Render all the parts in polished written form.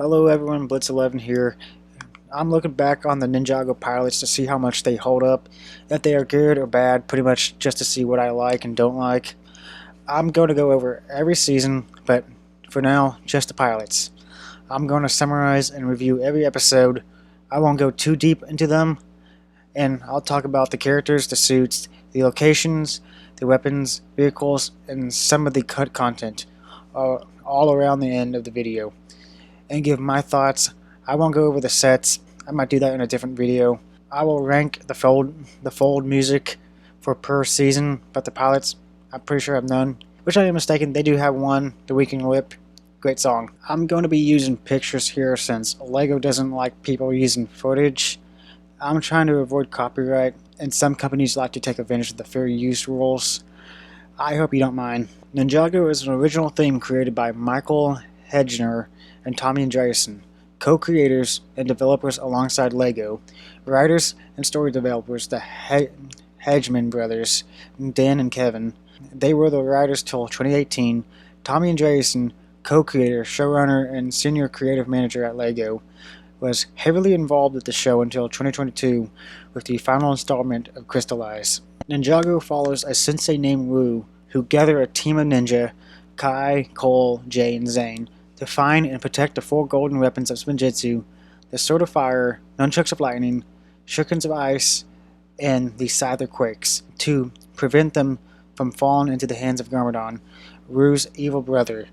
Hello everyone, Blitz11 here. I'm looking back on the Ninjago pilots to see how much they hold up, if they are good or bad, pretty much just to see what I like and don't like. I'm going to go over every season, but for now, just the pilots. I'm going to summarize and review every episode. I won't go too deep into them, and I'll talk about the characters, the suits, the locations, the weapons, vehicles, and some of the cut content, all around the end of the video, and give my thoughts. I won't go over the sets. I might do that in a different video. I will rank the fold music for per season, but the pilots, I'm pretty sure have none. Which I am mistaken, they do have one, The Weekend Whip. Great song. I'm going to be using pictures here since LEGO doesn't like people using footage. I'm trying to avoid copyright, and some companies like to take advantage of the fair use rules. I hope you don't mind. Ninjago is an original theme created by Michael Hedgener and Tommy Andreasen, co-creators and developers alongside LEGO, writers and story developers, the Hedgeman brothers, Dan and Kevin. They were the writers till 2018. Tommy Andreasen, co-creator, showrunner, and senior creative manager at LEGO, was heavily involved with the show until 2022 with the final installment of Crystallize. Ninjago follows a sensei named Wu, who gather a team of ninja, Kai, Cole, Jay, and Zane, to find and protect the four golden weapons of Spinjitzu, the Sword of Fire, Nunchucks of Lightning, Shurikens of Ice, and the Scyther Quakes, to prevent them from falling into the hands of Garmadon, Ru's evil brother,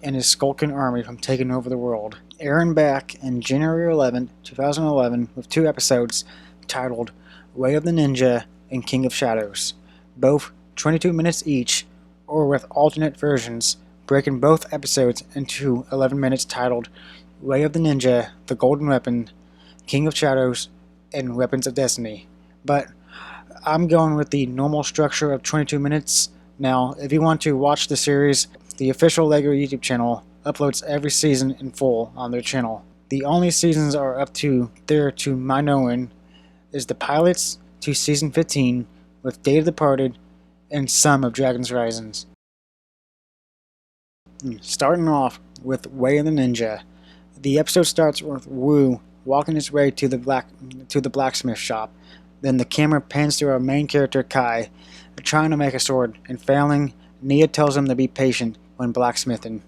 and his Skulkin army from taking over the world. Airing back in January 11, 2011 with 2 episodes titled Way of the Ninja and King of Shadows, both 22 minutes each, or with alternate versions, breaking both episodes into 11 minutes titled Way of the Ninja, The Golden Weapon, King of Shadows, and Weapons of Destiny. But I'm going with the normal structure of 22 minutes. Now, if you want to watch the series, the official LEGO YouTube channel uploads every season in full on their channel. The only seasons are up to there to my knowing is the pilots to season 15 with Day of the Departed and some of Dragon's Risings. Starting off with Way of the Ninja. The episode starts with Wu walking his way to the blacksmith shop. Then the camera pans to our main character Kai, trying to make a sword and failing. Nia tells him to be patient when blacksmithing,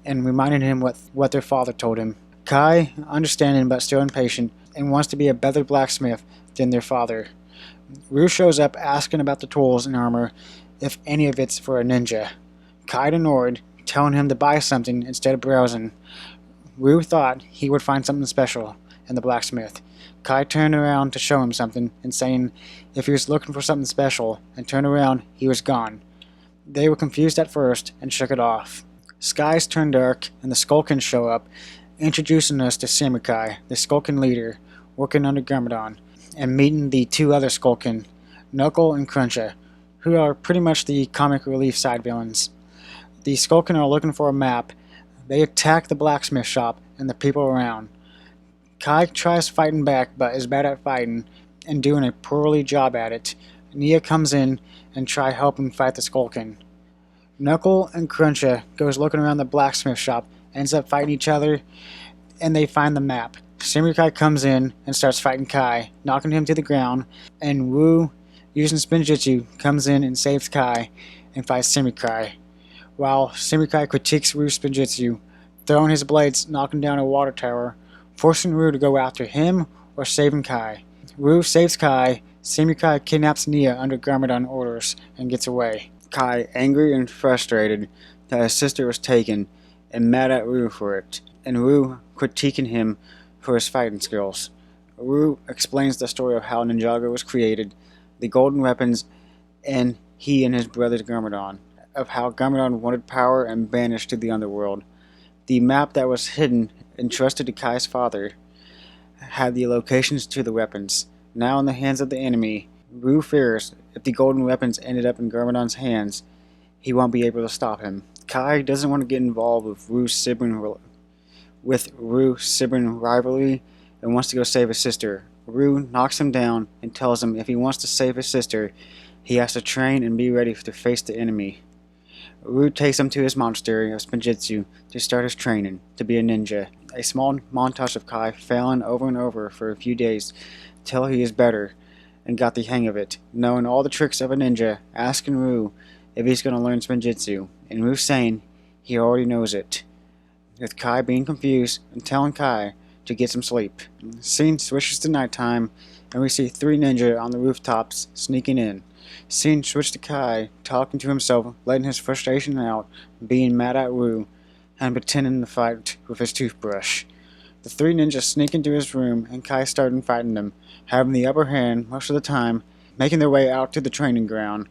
and reminding him what their father told him. Kai, understanding but still impatient, and wants to be a better blacksmith than their father. Ru shows up asking about the tools and armor, if any of it's for a ninja. Kai ignored, telling him to buy something instead of browsing. Ru thought he would find something special in the blacksmith. Kai turned around to show him something, and saying if he was looking for something special, and turned around, he was gone. They were confused at first and shook it off. Skies turn dark, and the Skulkins show up, introducing us to Samurai, the Skulkin leader, working under Garmadon, and meeting the 2 other Skulkin, Knuckle and Cruncha, who are pretty much the comic relief side villains. The Skulkin are looking for a map. They attack the blacksmith shop and the people around. Kai tries fighting back but is bad at fighting and doing a poorly job at it. Nia comes in and try helping fight the Skulkin. Knuckle and Cruncha goes looking around the blacksmith shop, ends up fighting each other, and they find the map. Samurai comes in and starts fighting Kai, knocking him to the ground, and Wu, using Spinjitzu, comes in and saves Kai and fights Samurai, while Samurai critiques Ru's Spinjitzu, throwing his blades, knocking down a water tower, forcing Ru to go after him or saving Kai. Ru saves Kai. Samurai kidnaps Nia under Garmadon orders and gets away. Kai, angry and frustrated that his sister was taken, and mad at Ru for it, and Ru critiquing him for his fighting skills. Ru explains the story of how Ninjago was created, the golden weapons, and he and his brother Garmadon, of how Garmadon wanted power and banished to the underworld. The map that was hidden, entrusted to Kai's father, had the locations to the weapons. Now in the hands of the enemy, Ru fears if the golden weapons ended up in Garmadon's hands, he won't be able to stop him. Kai doesn't want to get involved with Ru's sibling rivalry and wants to go save his sister. Ru knocks him down and tells him if he wants to save his sister, he has to train and be ready to face the enemy. Ru takes him to his monastery of Spinjitzu to start his training to be a ninja. a small montage of Kai failing over and over for a few days till he is better and got the hang of it, knowing all the tricks of a ninja, asking Ryu if he's going to learn Spinjitzu, and Ryu saying he already knows it, with Kai being confused and telling Kai to get some sleep. The scene switches to nighttime, and we see three ninja on the rooftops sneaking in. Scene switches to Kai talking to himself, letting his frustration out, being mad at Ryu, and pretending to fight with his toothbrush. The three ninjas sneak into his room, and Kai starting fighting them, having the upper hand most of the time, making their way out to the training ground.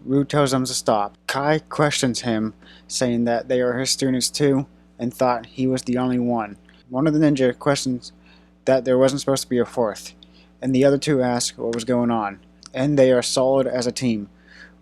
Ryu tells them to stop. Kai questions him, saying that they are his students too, and thought he was the only one. One of the ninja questions that there wasn't supposed to be a fourth, and the other two ask what was going on, and they are solid as a team.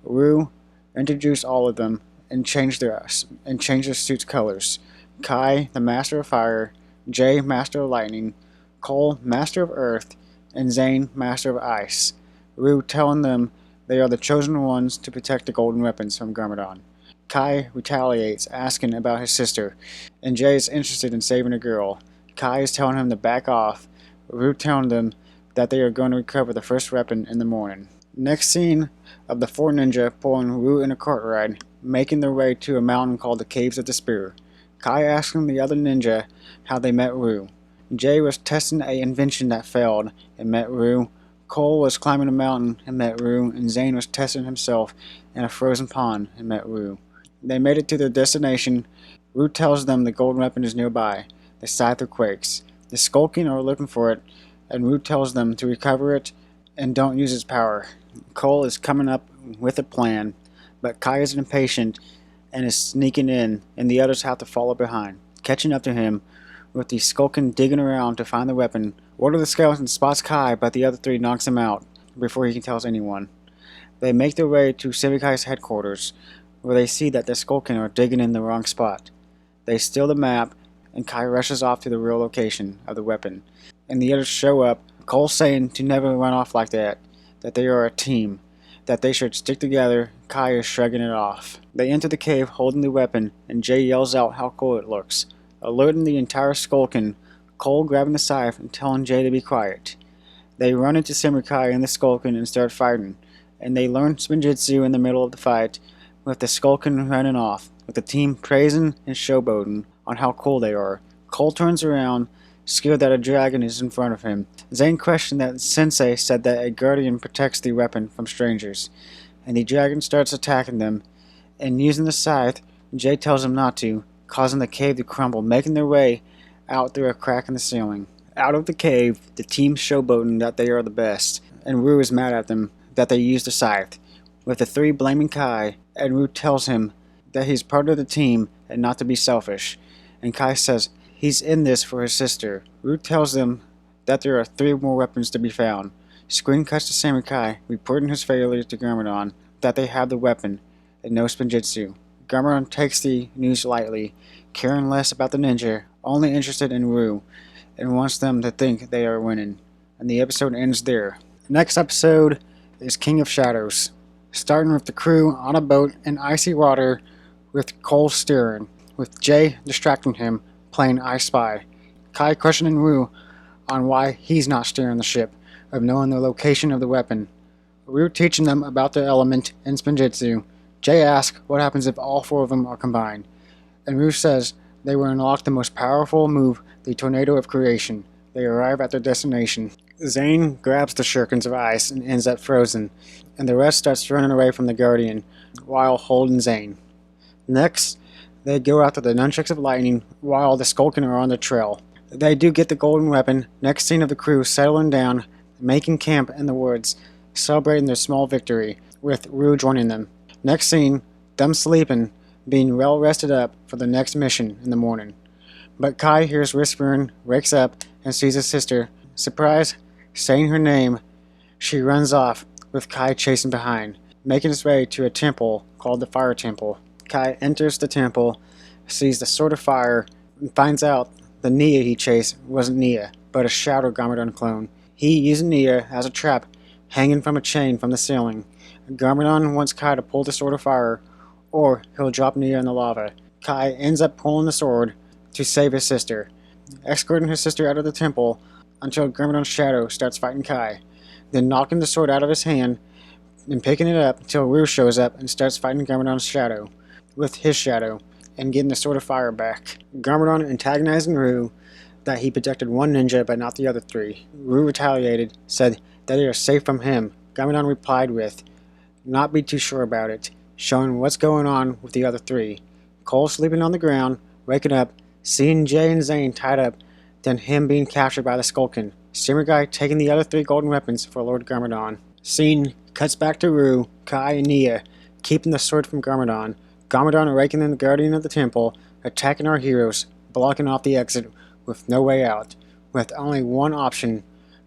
Ryu introduced all of them and changed their suits' colors. Kai, the Master of Fire, Jay, Master of Lightning, Cole, Master of Earth, and Zane, Master of Ice. Ryu telling them they are the chosen ones to protect the golden weapons from Garmadon. Kai retaliates, asking about his sister, and Jay is interested in saving a girl. Kai is telling him to back off, Ryu telling them that they are going to recover the first weapon in the morning. Next scene of the four ninja pulling Ryu in a cart ride, making their way to a mountain called the Caves of Despair. Kai asking the other ninja how they met Ryu. Jay was testing an invention that failed and met Ryu. Cole was climbing a mountain and met Ryu, and Zane was testing himself in a frozen pond and met Ryu. They made it to their destination. Ryu tells them the golden weapon is nearby. The Scyther quakes. The Skulking are looking for it, and Ryu tells them to recover it and don't use its power. Cole is coming up with a plan, but Kai is impatient and is sneaking in, and the others have to follow behind, catching up to him, with the Skulking digging around to find the weapon. One of the skeletons spots Kai, but the other three knocks him out before he can tell anyone. They make their way to Sivakai's headquarters, where they see that the Skulking are digging in the wrong spot. They steal the map, and Kai rushes off to the real location of the weapon, and the others show up, Cole saying to never run off like that they are a team, that they should stick together. Kai is shrugging it off. They enter the cave holding the weapon, and Jay yells out how cool it looks, alerting the entire Skulking, Cole grabbing the scythe and telling Jay to be quiet. They run into Samurai and the Skulking and start fighting, and they learn Spinjitzu in the middle of the fight, with the Skulking running off, with the team praising and showboating on how cool they are. Cole turns around, scared that a dragon is in front of him. Zane questioned that Sensei said that a guardian protects the weapon from strangers, and the dragon starts attacking them, and using the scythe, Jay tells him not to, causing the cave to crumble, making their way out through a crack in the ceiling. Out of the cave, the team showboating that they are the best, and Ryu is mad at them that they used the scythe, with the three blaming Kai, and Ryu tells him that he's part of the team and not to be selfish, and Kai says he's in this for his sister. Ryu tells them that there are 3 more weapons to be found. Screen cuts to Samurai reporting his failure to Garmadon, that they have the weapon and no Spinjitzu. Garmadon takes the news lightly, caring less about the ninja, only interested in Ryu, and wants them to think they are winning. And the episode ends there. The next episode is King of Shadows, starting with the crew on a boat in icy water with Cole steering, with Jay distracting him, playing I Spy. Kai questioning Ryu on why he's not steering the ship, of knowing the location of the weapon. Ryu teaching them about the element in Spinjitzu. Jay asks what happens if all 4 of them are combined, and Ryu says they will unlock the most powerful move, the Tornado of Creation. They arrive at their destination. Zane grabs the shurikens of ice and ends up frozen, and the rest starts running away from the Guardian, while holding Zane. Next, they go after the Nunchucks of Lightning, while the Skulking are on the trail. They do get the golden weapon. Next scene of the crew settling down, making camp in the woods, celebrating their small victory, with Ryu joining them. Next scene, them sleeping, being well rested up for the next mission in the morning. But Kai hears whispering, wakes up, and sees his sister. Surprise, saying her name, she runs off, with Kai chasing behind, making his way to a temple called the Fire Temple. Kai enters the temple, sees the Sword of Fire, and finds out the Nia he chased wasn't Nia, but a Shadow Garmadon clone. He using Nia as a trap, hanging from a chain from the ceiling. Garmadon wants Kai to pull the Sword of Fire, or he'll drop Nia in the lava. Kai ends up pulling the sword to save his sister, escorting his sister out of the temple until Garmadon's shadow starts fighting Kai, then knocking the sword out of his hand and picking it up until Rue shows up and starts fighting Garmadon's shadow with his shadow and getting the sword of fire back. Garmadon antagonizing Rue that he protected one ninja but not the other three. Rue retaliated, said that they are safe from him. Garmadon replied with, "Not be too sure about it," showing what's going on with the other three. Cole sleeping on the ground, waking up, seeing Jay and Zane tied up, then him being captured by the Skulkin. Samurai taking the other three golden weapons for Lord Garmadon. Scene cuts back to Rue, Kai, and Nia, keeping the sword from Garmadon. Garmadon awakening the guardian of the temple, attacking our heroes, blocking off the exit with no way out. With only one option,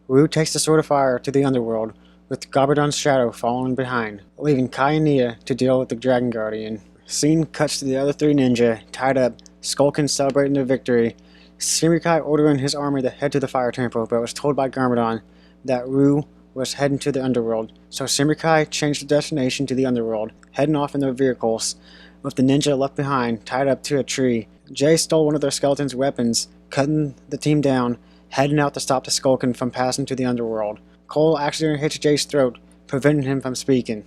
Rue takes the sword of fire to the underworld, with Garmadon's shadow following behind, leaving Kai and Nia to deal with the Dragon Guardian. Scene cuts to the other three ninja, tied up, Skulkin celebrating their victory. Samurai ordering his army to head to the fire temple, but was told by Garmadon that Rue was heading to the underworld, so Samurai changed the destination to the underworld, heading off in their vehicles, with the ninja left behind, tied up to a tree. Jay stole one of their skeleton's weapons, cutting the team down, heading out to stop the Skulkin from passing to the underworld. Cole accidentally hits Jay's throat, preventing him from speaking.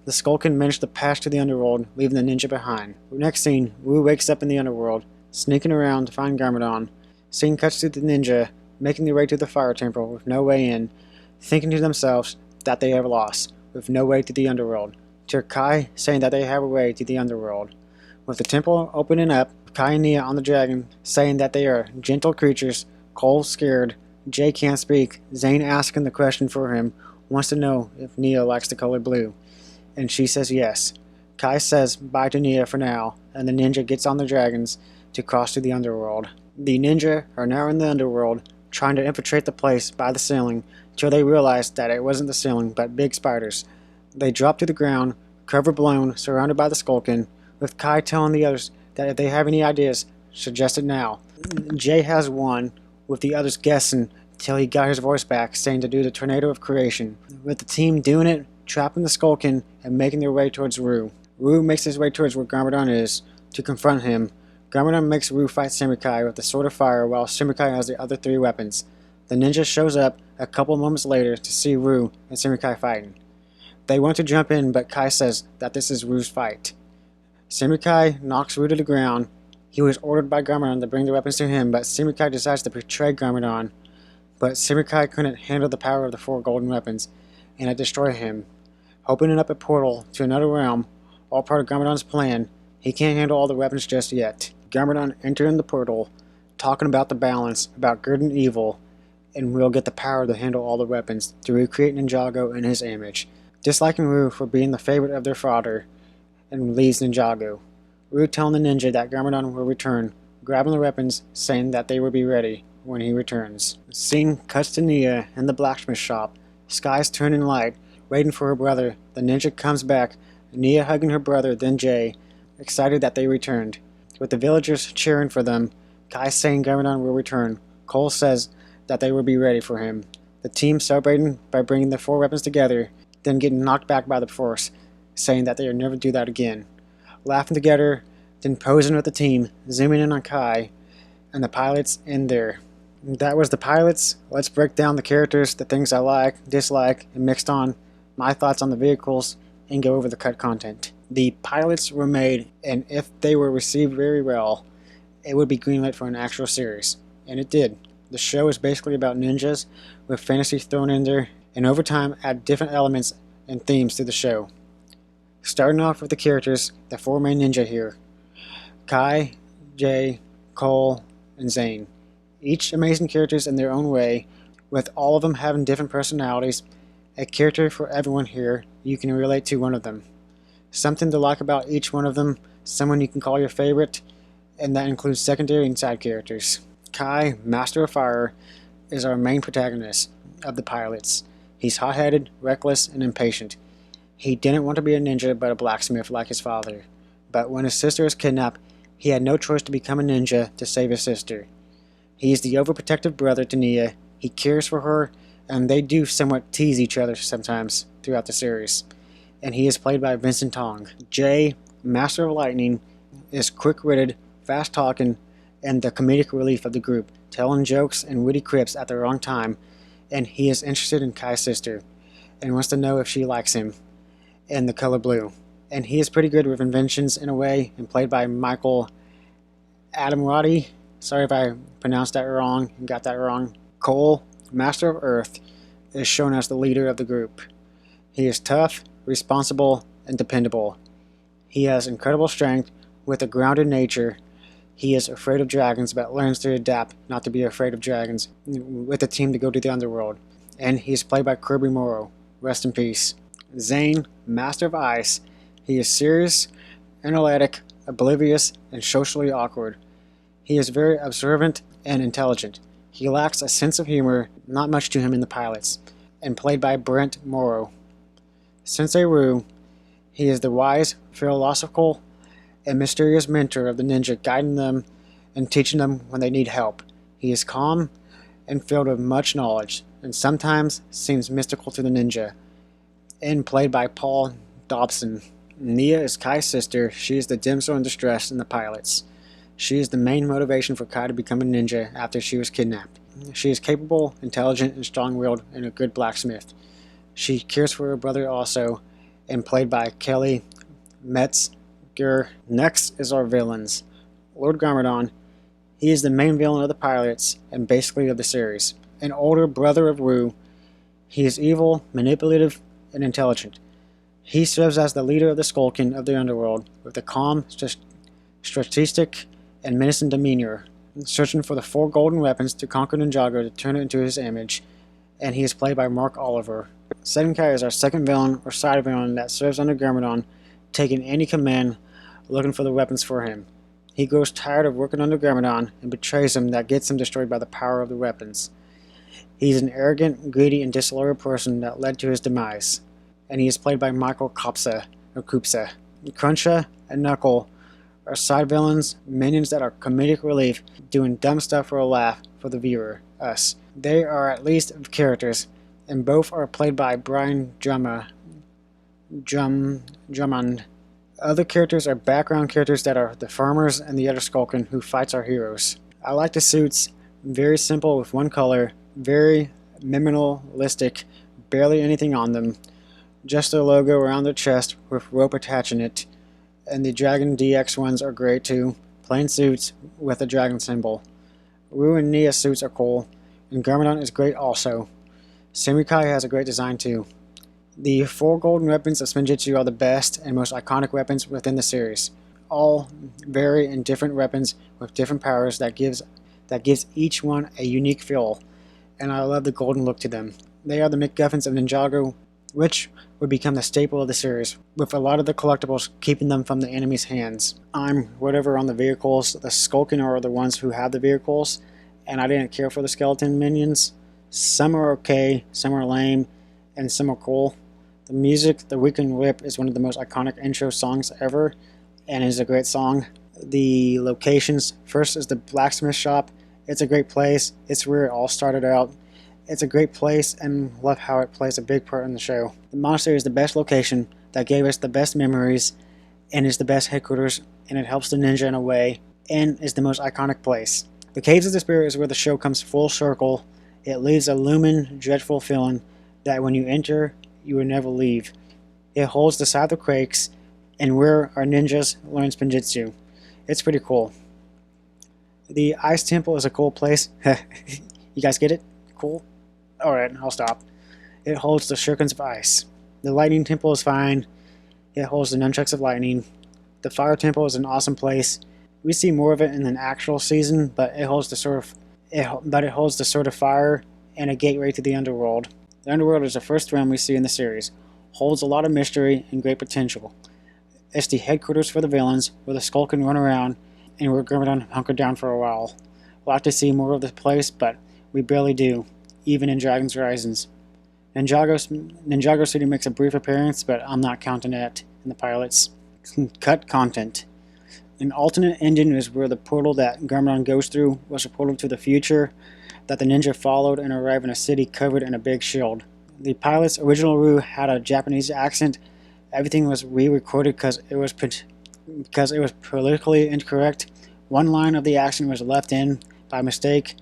The Skulkin managed to pass to the underworld, leaving the ninja behind. Next scene, Rue wakes up in the underworld, sneaking around to find Garmadon. Scene cuts to the ninja, making their way to the fire temple with no way in, thinking to themselves that they have lost, with no way to the underworld. To Kai saying that they have a way to the underworld. With the temple opening up, Kai and Nia on the dragon saying that they are gentle creatures, Cole scared, Jay can't speak, Zane asking the question for him, wants to know if Nia likes the color blue, and she says yes. Kai says bye to Nia for now, and the ninja gets on the dragons to cross to the underworld. The ninja are now in the underworld, trying to infiltrate the place by the ceiling, till they realize that it wasn't the ceiling, but big spiders. They drop to the ground, cover blown, surrounded by the Skulkin, with Kai telling the others that if they have any ideas, suggest it now. Jay has one, with the others guessing till he got his voice back, saying to do the tornado of creation. With the team doing it, trapping the Skulkin, and making their way towards Rue. Rue makes his way towards where Garmadon is, to confront him. Garmadon makes Rue fight Samurai with the sword of fire while Samurai has the other three weapons. The ninja shows up a couple moments later to see Rue and Samurai fighting. They want to jump in, but Kai says that this is Rue's fight. Samurai knocks Rue to the ground. He was ordered by Garmadon to bring the weapons to him, but Samurai decides to betray Garmadon. But Samurai couldn't handle the power of the four golden weapons, and it destroyed him, opening up a portal to another realm, all part of Garmadon's plan. He can't handle all the weapons just yet. Garmadon entering the portal, talking about the balance, about good and evil, and will get the power to handle all the weapons, to recreate Ninjago in his image. Disliking Rue for being the favorite of their father, and leaves Ninjago. Rue telling the ninja that Garmadon will return, grabbing the weapons, saying that they will be ready when he returns. The scene cuts to Nia in the blacksmith shop, skies turning light, waiting for her brother. The ninja comes back, Nia hugging her brother, then Jay, excited that they returned. With the villagers cheering for them, Kai saying Garmadon will return. Cole says that they will be ready for him. The team celebrating by bringing the four weapons together, then getting knocked back by the force, saying that they will never do that again. Laughing together, then posing with the team, zooming in on Kai, and the pilots in there. That was the pilots. Let's break down the characters, the things I like, dislike, and mixed on my thoughts on the vehicles, and go over the cut content. The pilots were made, and if they were received very well, it would be greenlit for an actual series. And it did. The show is basically about ninjas, with fantasy thrown in there, and over time add different elements and themes to the show. Starting off with the characters, the four main ninja here. Kai, Jay, Cole, and Zane. Each amazing characters in their own way, with all of them having different personalities. A character for everyone here, you can relate to one of them. Something to like about each one of them, someone you can call your favorite, and that includes secondary and side characters. Kai, Master of Fire, is our main protagonist of the pilots. He's hot-headed, reckless, and impatient. He didn't want to be a ninja but a blacksmith like his father. But when his sister is kidnapped, he had no choice to become a ninja to save his sister. He is the overprotective brother to Nia. He cares for her, and they do somewhat tease each other sometimes throughout the series. And he is played by Vincent Tong. Jay, Master of Lightning, is quick-witted, fast-talking, and the comedic relief of the group, telling jokes and witty quips at the wrong time, and he is interested in Kai's sister, and wants to know if she likes him, and the color blue. And he is pretty good with inventions in a way, and played by Michael Adamradi. Sorry if I pronounced that wrong and got that wrong. Cole, Master of Earth, is shown as the leader of the group. He is tough, responsible, and dependable. He has incredible strength with a grounded nature. He is afraid of dragons, but learns to adapt not to be afraid of dragons with a team to go to the underworld. And he is played by Kirby Morrow. Rest in peace. Zane, Master of Ice. He is serious, analytic, oblivious, and socially awkward. He is very observant and intelligent. He lacks a sense of humor, not much to him in the pilots, and played by Brent Morrow. Sensei Rue. He is the wise, philosophical, and mysterious mentor of the ninja, guiding them and teaching them when they need help. He is calm and filled with much knowledge, and sometimes seems mystical to the ninja. And played by Paul Dobson. Nia is Kai's sister. She is the damsel in distress in the pilots. She is the main motivation for Kai to become a ninja after she was kidnapped. She is capable, intelligent, and strong-willed, and a good blacksmith. She cares for her brother also, and played by Kelly Metzger. Next is our villains. Lord Garmadon. He is the main villain of the pilots, and basically of the series. An older brother of Rue. He is evil, manipulative, and intelligent. He serves as the leader of the Skulkin of the underworld, with a calm, strategic, and menacing demeanor, searching for the 4 golden weapons to conquer Ninjago to turn it into his image, and he is played by Mark Oliver. Senkai is our second villain or side villain that serves under Garmadon, taking any command, looking for the weapons for him. He grows tired of working under Garmadon and betrays him, that gets him destroyed by the power of the weapons. He's an arrogant, greedy, and disloyal person that led to his demise, and he is played by Michael Kopsa, or Kupsa. Cruncha and Knuckle are side villains, minions that are comedic relief, doing dumb stuff for a laugh for the viewer, us. They are at least characters, and both are played by Brian Drummond. Other characters are background characters that are the farmers and the other Skulkin who fights our heroes. I like the suits, very simple with one color, very minimalistic, barely anything on them, just a logo around their chest with rope attaching it. And the Dragon DX ones are great too, plain suits with a dragon symbol. Rue and Nia suits are cool, and Garmadon is great also. Samukai has a great design too. The 4 golden weapons of Spinjitzu are the best and most iconic weapons within the series. All vary in different weapons with different powers that gives each one a unique feel, and I love the golden look to them. They are the MacGuffins of Ninjago, which would become the staple of the series, with a lot of the collectibles keeping them from the enemy's hands. I'm whatever on the vehicles. The Skulkin are the ones who have the vehicles, and I didn't care for the skeleton minions. Some are okay, some are lame, and some are cool. The music, The Weekend Whip, is one of the most iconic intro songs ever, and is a great song. The locations, first is the blacksmith shop. It's a great place. It's where it all started out. It's a great place, and love how it plays a big part in the show. The monastery is the best location that gave us the best memories, and is the best headquarters, and it helps the ninja in a way, and is the most iconic place. The Caves of the Spirit is where the show comes full circle. It leaves a looming, dreadful feeling that when you enter, you will never leave. It holds the South of Quakes, and where our ninjas learn Spinjitzu. It's pretty cool. The Ice Temple is a cool place. You guys get it? Cool? Alright, I'll stop. It holds the Shurikens of Ice. The Lightning Temple is fine. It holds the Nunchucks of Lightning. The Fire Temple is an awesome place. We see more of it in an actual season, but it holds the sword of fire and a gateway to the underworld. The underworld is the first realm we see in the series. Holds a lot of mystery and great potential. It's the headquarters for the villains, where the Skull can run around, and where Garmadon hunkered down for a while. We'll have to see more of the place, but we barely do, even in Dragon's Horizons. Ninjago City makes a brief appearance, but I'm not counting it in the pilots. Cut content. An alternate ending is where the portal that Garmadon goes through was a portal to the future that the ninja followed and arrived in a city covered in a big shield. The pilot's original Rue had a Japanese accent. Everything was re-recorded because it was politically incorrect One line of the action was left in by mistake.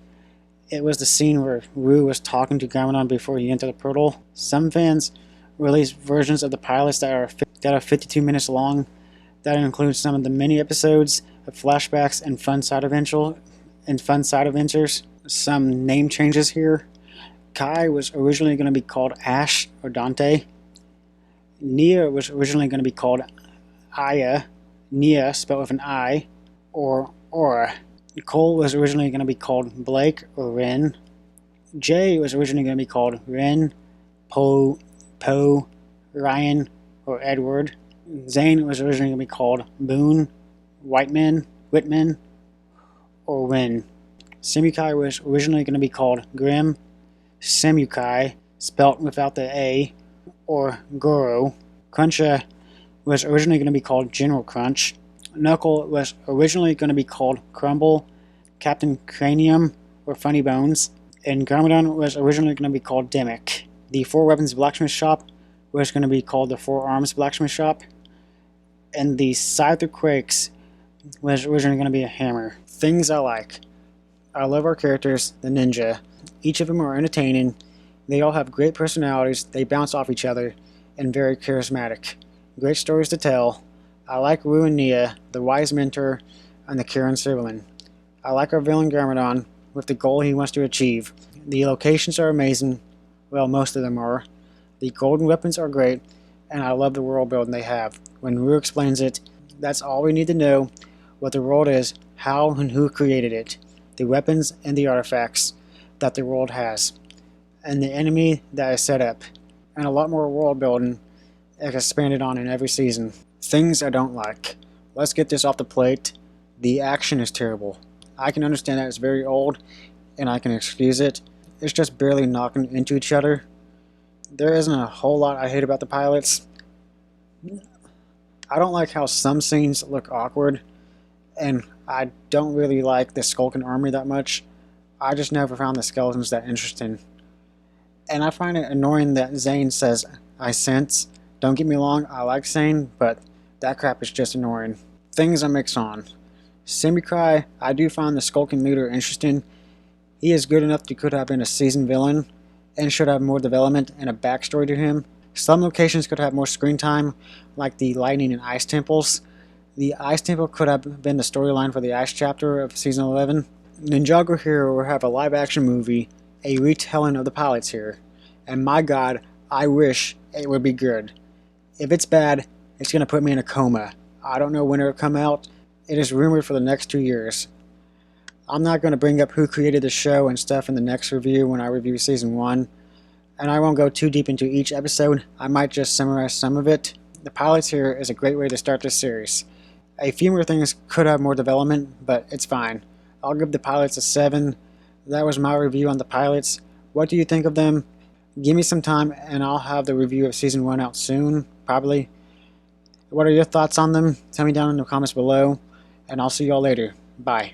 It was the scene where Wu was talking to Garmadon before he entered the portal. Some fans released versions of the pilots that are 52 minutes long. That includes some of the mini episodes of flashbacks and fun side adventures. Some name changes here. Kai was originally going to be called Ash or Dante. Nia was originally going to be called Aya, Nia spelled with an I, or Aura. Cole was originally going to be called Blake or Ren. Jay was originally going to be called Ren, Poe, Ryan, or Edward. Zane was originally going to be called Boone, Whitman, or Win. Semukai was originally going to be called Grim, Semukai, spelt without the A, or Goro. Cruncha was originally going to be called General Crunch. Knuckle was originally going to be called Crumble, Captain Cranium, or Funny Bones. And Garmadon was originally going to be called Demick. The Four Weapons Blacksmith Shop was going to be called the Four Arms Blacksmith Shop. And the Scyther Quakes was originally going to be a hammer. Things I like. I love our characters, the ninja. Each of them are entertaining. They all have great personalities, they bounce off each other, and very charismatic. Great stories to tell. I like Wu and Nia, the wise mentor, and the caring sibling. I like our villain Garmadon, with the goal he wants to achieve. The locations are amazing. Well, most of them are. The golden weapons are great, and I love the world building they have. When Wu explains it, that's all we need to know, what the world is, how and who created it, the weapons and the artifacts that the world has, and the enemy that is set up, and a lot more world building expanded on in every season. Things I don't like. Let's get this off the plate. The action is terrible. I can understand that it's very old, and I can excuse it. It's just barely knocking into each other. There isn't a whole lot I hate about the pilots. I don't like how some scenes look awkward, and I don't really like the Skulking Army that much. I just never found the skeletons that interesting. And I find it annoying that Zane says, I sense. Don't get me wrong, I like Zane, but that crap is just annoying. Things I mix on. Semukai, I do find the Skulking leader interesting. He is good enough to could have been a seasoned villain, and should have more development and a backstory to him. Some locations could have more screen time, like the lightning and ice temples. The ice temple could have been the storyline for the ice chapter of season 11. Ninjago here will have a live action movie, a retelling of the pilots here. And my god, I wish it would be good. If it's bad, it's going to put me in a coma. I don't know when it will come out. It is rumored for the next 2 years. I'm not going to bring up who created the show and stuff in the next review when I review season 1. And I won't go too deep into each episode. I might just summarize some of it. The pilots here is a great way to start this series. A few more things could have more development, but it's fine. I'll give the pilots a 7. That was my review on the pilots. What do you think of them? Give me some time and I'll have the review of season 1 out soon, probably. What are your thoughts on them? Tell me down in the comments below, and I'll see y'all later. Bye.